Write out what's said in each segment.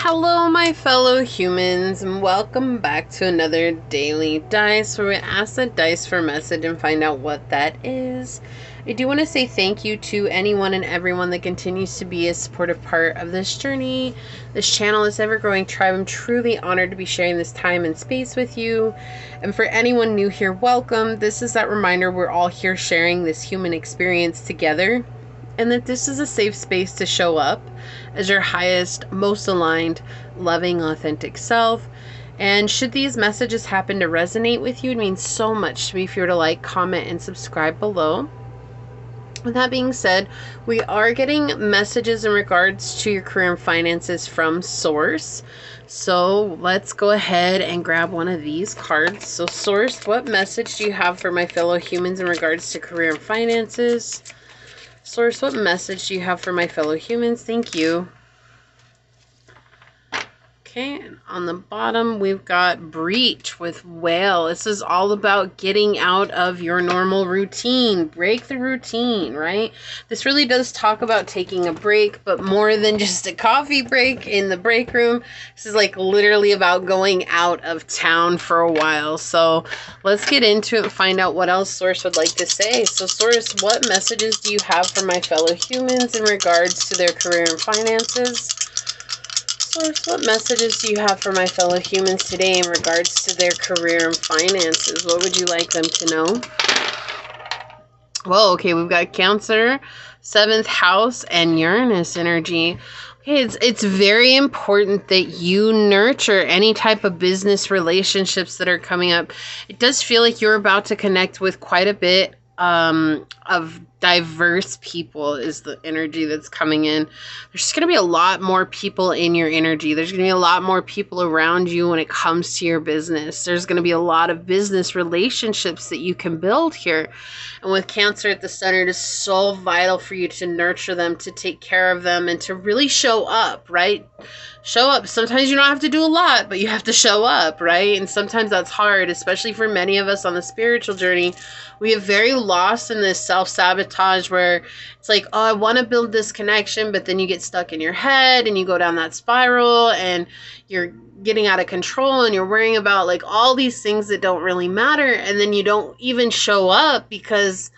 Hello, my fellow humans, and welcome back to another daily dice where we ask the dice for a message and find out what that is. I do want to say thank you to anyone and everyone that continues to be a supportive part of this journey, this channel, this ever-growing tribe. I'm truly honored to be sharing this time and space with you. And for anyone new here, welcome. This is that reminder we're all here sharing this human experience together, and that this is a safe space to show up as your highest, most aligned, loving, authentic self. And should these messages happen to resonate with you, it means so much to me if you were to like, comment, and subscribe below. With that being said, we are getting messages in regards to your career and finances from Source. So let's go ahead and grab one of these cards. So Source, what message do you have for my fellow humans in regards to career and finances? Source, what message do you have for my fellow humans? Thank you. Okay, and on the bottom, we've got Breach with Whale. This is all about getting out of your normal routine. Break the routine, right? This really does talk about taking a break, but more than just a coffee break in the break room. This is like literally about going out of town for a while. So let's get into it and find out what else Source would like to say. So Source, what messages do you have for my fellow humans in regards to their career and finances? Source, what messages do you have for my fellow humans today in regards to their career and finances? What would you like them to know? Well, okay, we've got Cancer, 7th house, and Uranus energy. Okay, it's very important that you nurture any type of business relationships that are coming up. It does feel like you're about to connect with quite a bit of diverse people is the energy that's coming in. There's going to be a lot more people in your energy. There's going to be a lot more people around you when it comes to your business. There's going to be a lot of business relationships that you can build here. And with Cancer at the center, it is so vital for you to nurture them, to take care of them, and to really show up, right? Show up. Sometimes you don't have to do a lot, but you have to show up, right? And sometimes that's hard, especially for many of us on the spiritual journey. We have very lost in this self-sabotage where it's like, oh, I want to build this connection, but then you get stuck in your head and you go down that spiral and you're getting out of control and you're worrying about like all these things that don't really matter. And then you don't even show up because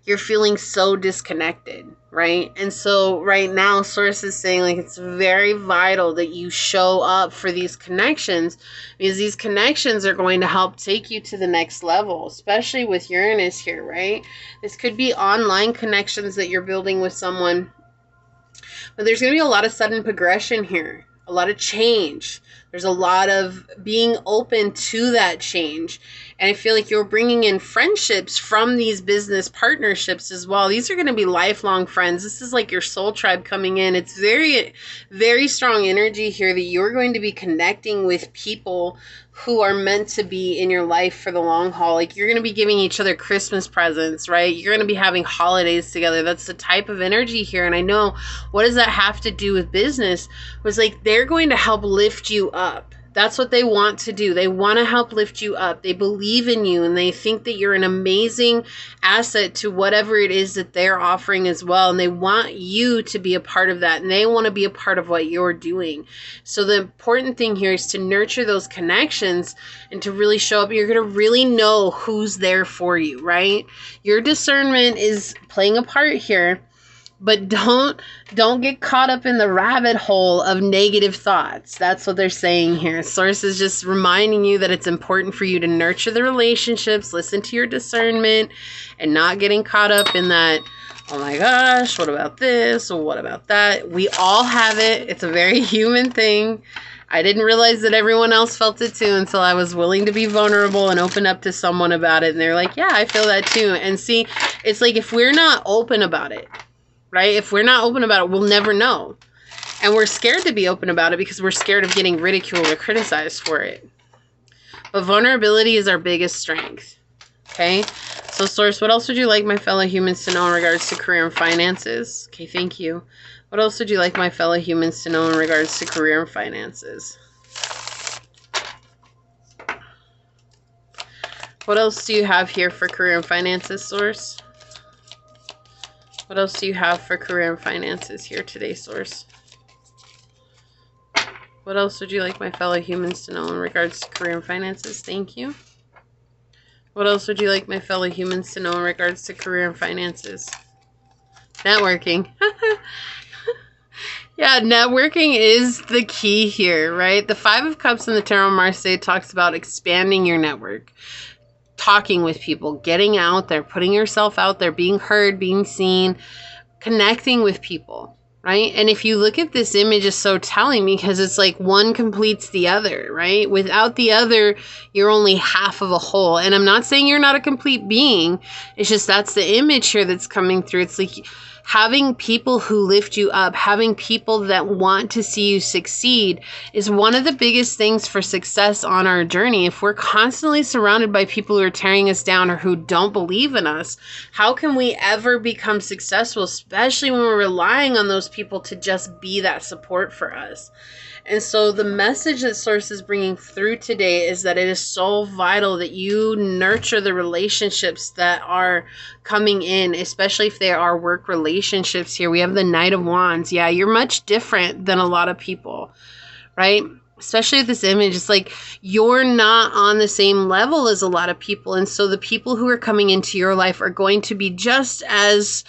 you're feeling so disconnected, right? And so right now, Source is saying like it's very vital that you show up for these connections, because these connections are going to help take you to the next level, especially with Uranus here, right? This could be online connections that you're building with someone, but there's going to be a lot of sudden progression here, a lot of change. There's a lot of being open to that change. And I feel like you're bringing in friendships from these business partnerships as well. These are going to be lifelong friends. This is like your soul tribe coming in. It's very, very strong energy here that you're going to be connecting with people who are meant to be in your life for the long haul. Like you're going to be giving each other Christmas presents, right? You're going to be having holidays together. That's the type of energy here. And I know, what does that have to do with business? It was like they're going to help lift you up. That's what they want to do. They want to help lift you up. They believe in you and they think that you're an amazing asset to whatever it is that they're offering as well. And they want you to be a part of that. And they want to be a part of what you're doing. So the important thing here is to nurture those connections and to really show up. You're going to really know who's there for you, right? Your discernment is playing a part here. But don't get caught up in the rabbit hole of negative thoughts. That's what they're saying here. Source is just reminding you that it's important for you to nurture the relationships, listen to your discernment, and not getting caught up in that, oh my gosh, what about this? Or what about that? We all have it. It's a very human thing. I didn't realize that everyone else felt it too until I was willing to be vulnerable and open up to someone about it. And they're like, yeah, I feel that too. And see, it's like if we're not open about it, right? If we're not open about it, we'll never know. And we're scared to be open about it because we're scared of getting ridiculed or criticized for it. But vulnerability is our biggest strength. Okay? So Source, what else would you like my fellow humans to know in regards to career and finances? Okay, thank you. What else would you like my fellow humans to know in regards to career and finances? What else do you have here for career and finances, Source? What else do you have for career and finances here today, Source? What else would you like my fellow humans to know in regards to career and finances? Thank you. What else would you like my fellow humans to know in regards to career and finances? Networking. Yeah, networking is the key here, right? The Five of Cups in the Tarot Marseille talks about expanding your network, talking with people, getting out there, putting yourself out there, being heard, being seen, connecting with people, right? And if you look at this image, it's so telling because it's like one completes the other, right? Without the other, you're only half of a whole. And I'm not saying you're not a complete being. It's just that's the image here that's coming through. It's like having people who lift you up, having people that want to see you succeed is one of the biggest things for success on our journey. If we're constantly surrounded by people who are tearing us down or who don't believe in us, how can we ever become successful, especially when we're relying on those people to just be that support for us? And so the message that Source is bringing through today is that it is so vital that you nurture the relationships that are coming in, especially if they are work relationships here. We have the Knight of Wands. Yeah, you're much different than a lot of people, right? Especially with this image, it's like you're not on the same level as a lot of people. And so the people who are coming into your life are going to be just as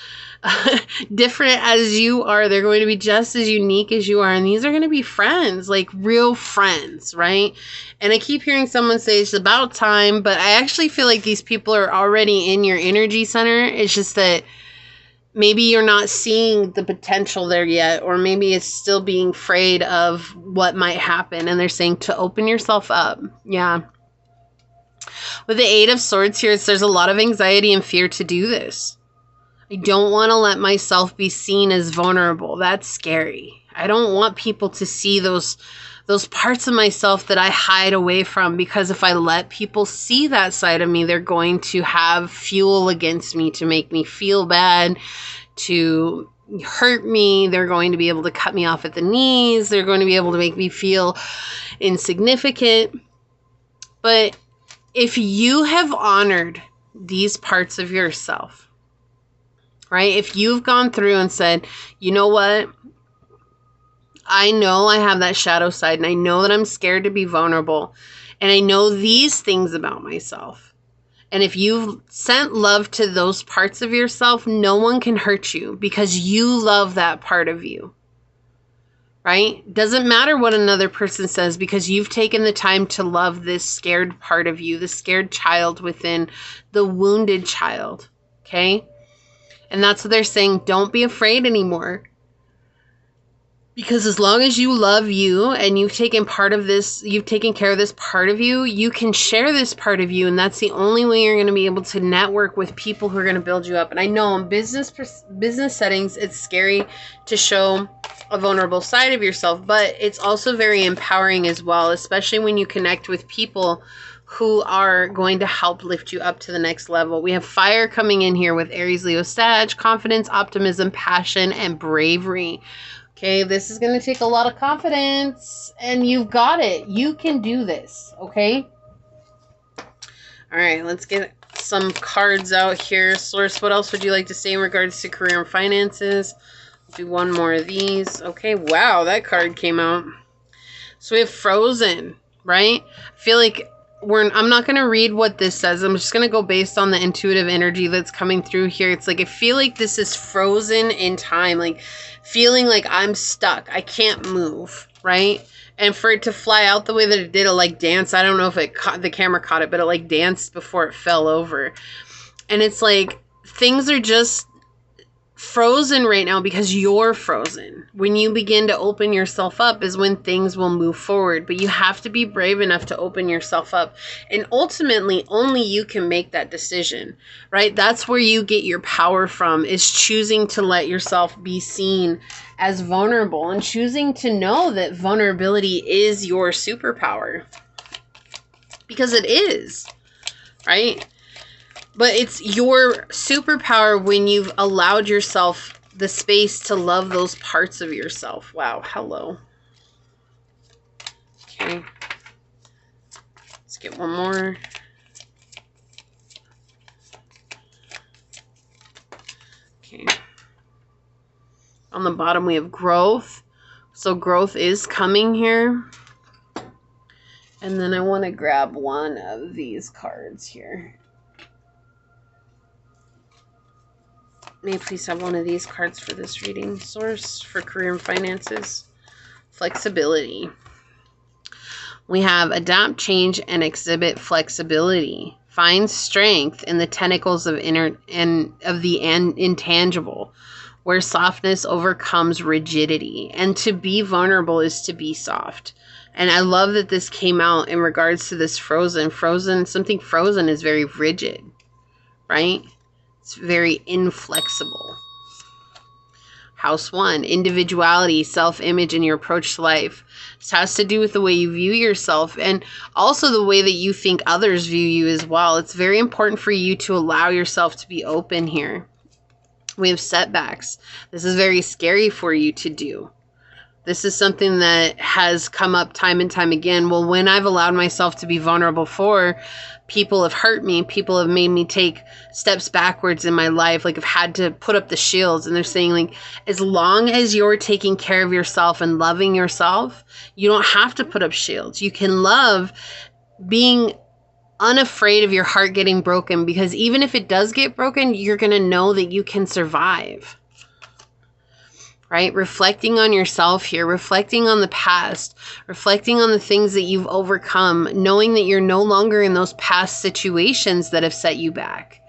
different as you are. They're going to be just as unique as you are. And these are going to be friends, like real friends, right? And I keep hearing someone say it's about time, but I actually feel like these people are already in your energy center. It's just that maybe you're not seeing the potential there yet, or maybe it's still being afraid of what might happen. And they're saying to open yourself up. Yeah. With the Eight of Swords here, there's a lot of anxiety and fear to do this. I don't want to let myself be seen as vulnerable. That's scary. I don't want people to see those parts of myself that I hide away from, because if I let people see that side of me, they're going to have fuel against me to make me feel bad, to hurt me. They're going to be able to cut me off at the knees. They're going to be able to make me feel insignificant. But if you have honored these parts of yourself, right? If you've gone through and said, you know what? I know I have that shadow side, and I know that I'm scared to be vulnerable, and I know these things about myself. And if you've sent love to those parts of yourself, no one can hurt you because you love that part of you, right? Doesn't matter what another person says, because you've taken the time to love this scared part of you, the scared child within, the wounded child, okay? And that's what they're saying. Don't be afraid anymore. Because as long as you love you and you've taken part of this, you've taken care of this part of you, you can share this part of you. And that's the only way you're going to be able to network with people who are going to build you up. And I know in business settings, it's scary to show a vulnerable side of yourself, but it's also very empowering as well, especially when you connect with people who are going to help lift you up to the next level. We have fire coming in here with Aries, Leo, Sag, confidence, optimism, passion, and bravery. Okay, this is going to take a lot of confidence, and you've got it. You can do this, okay? All right, let's get some cards out here. Source, what else would you like to say in regards to career and finances? I'll do one more of these. Okay, wow, that card came out. So we have Frozen, right? I feel like I'm not going to read what this says. I'm just going to go based on the intuitive energy that's coming through here. It's like I feel like this is frozen in time, like feeling like I'm stuck. I can't move, right? And for it to fly out the way that it did, it like dance. I don't know if the camera caught it, but it like danced before it fell over. And it's like things are just frozen right now because you're frozen. When you begin to open yourself up is when things will move forward. But you have to be brave enough to open yourself up. And ultimately, only you can make that decision, right? That's where you get your power from, is choosing to let yourself be seen as vulnerable and choosing to know that vulnerability is your superpower. Because it is, right? But it's your superpower when you've allowed yourself the space to love those parts of yourself. Wow, hello. Okay. Let's get one more. Okay. On the bottom we have growth. So growth is coming here. And then I want to grab one of these cards here. May I please have one of these cards for this reading? Source for career and finances. Flexibility. We have adapt, change, and exhibit flexibility. Find strength in the tentacles of the intangible, where softness overcomes rigidity. And to be vulnerable is to be soft. And I love that this came out in regards to this frozen. Something frozen is very rigid, right? It's very inflexible. House 1, individuality, self-image, and your approach to life. This has to do with the way you view yourself and also the way that you think others view you as well. It's very important for you to allow yourself to be open here. We have setbacks. This is very scary for you to do. This is something that has come up time and time again. Well, when I've allowed myself to be vulnerable for, people have hurt me. People have made me take steps backwards in my life. Like I've had to put up the shields. And they're saying like, as long as you're taking care of yourself and loving yourself, you don't have to put up shields. You can love being unafraid of your heart getting broken, because even if it does get broken, you're going to know that you can survive. Right? Reflecting on yourself here, reflecting on the past, reflecting on the things that you've overcome, knowing that you're no longer in those past situations that have set you back,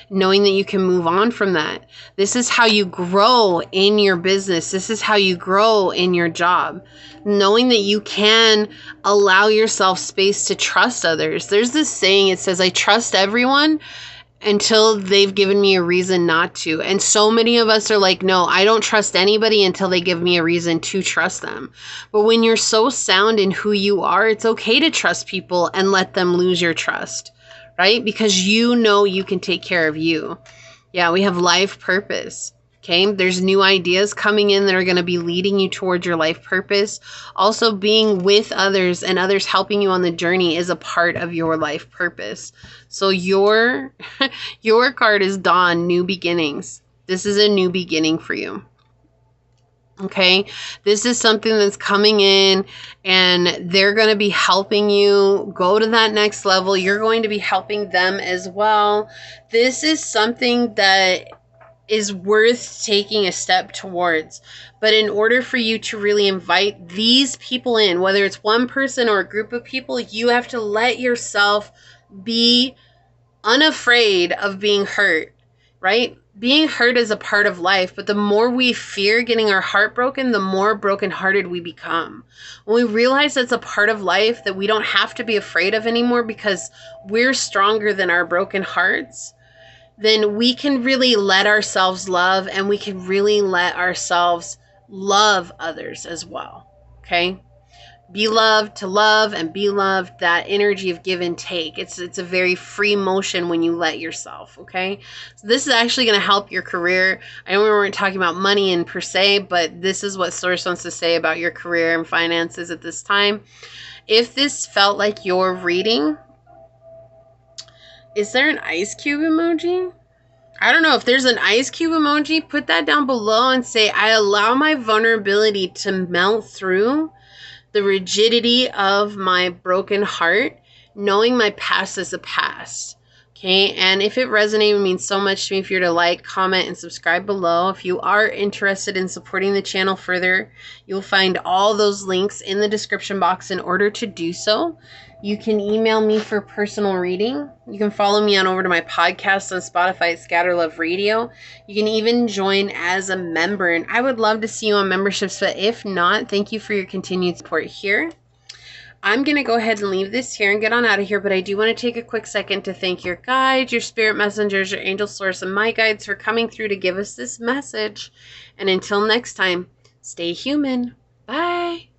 knowing that you can move on from that. This is how you grow in your business. This is how you grow in your job, knowing that you can allow yourself space to trust others. There's this saying, it says, I trust everyone until they've given me a reason not to. And so many of us are like, no, I don't trust anybody until they give me a reason to trust them. But when you're so sound in who you are, it's okay to trust people and let them lose your trust, right? Because you know you can take care of you. Yeah, we have life purpose. Okay, there's new ideas coming in that are going to be leading you towards your life purpose. Also, being with others and others helping you on the journey is a part of your life purpose. So your card is Dawn, new beginnings. This is a new beginning for you. Okay, this is something that's coming in and they're going to be helping you go to that next level. You're going to be helping them as well. This is something that is worth taking a step towards. But in order for you to really invite these people in, whether it's one person or a group of people, you have to let yourself be unafraid of being hurt, right? Being hurt is a part of life, but the more we fear getting our heart broken, the more brokenhearted we become. When we realize that's a part of life that we don't have to be afraid of anymore because we're stronger than our broken hearts, then we can really let ourselves love, and we can really let ourselves love others as well. Okay? Be loved to love and be loved, that energy of give and take. It's a very free motion when you let yourself, okay? So this is actually going to help your career. I know we weren't talking about money in per se, but this is what Source wants to say about your career and finances at this time. If this felt like your reading, is there an ice cube emoji? I don't know. If there's an ice cube emoji, put that down below and say, I allow my vulnerability to melt through the rigidity of my broken heart, knowing my past is a past. Okay, and if it resonated, it means so much to me if you're to like, comment, and subscribe below. If you are interested in supporting the channel further, you'll find all those links in the description box in order to do so. You can email me for personal reading. You can follow me on over to my podcast on Spotify at Scatterlove Radio. You can even join as a member, and I would love to see you on memberships, but if not, thank you for your continued support here. I'm going to go ahead and leave this here and get on out of here, but I do want to take a quick second to thank your guides, your spirit messengers, your angel source, and my guides for coming through to give us this message. And until next time, stay human. Bye.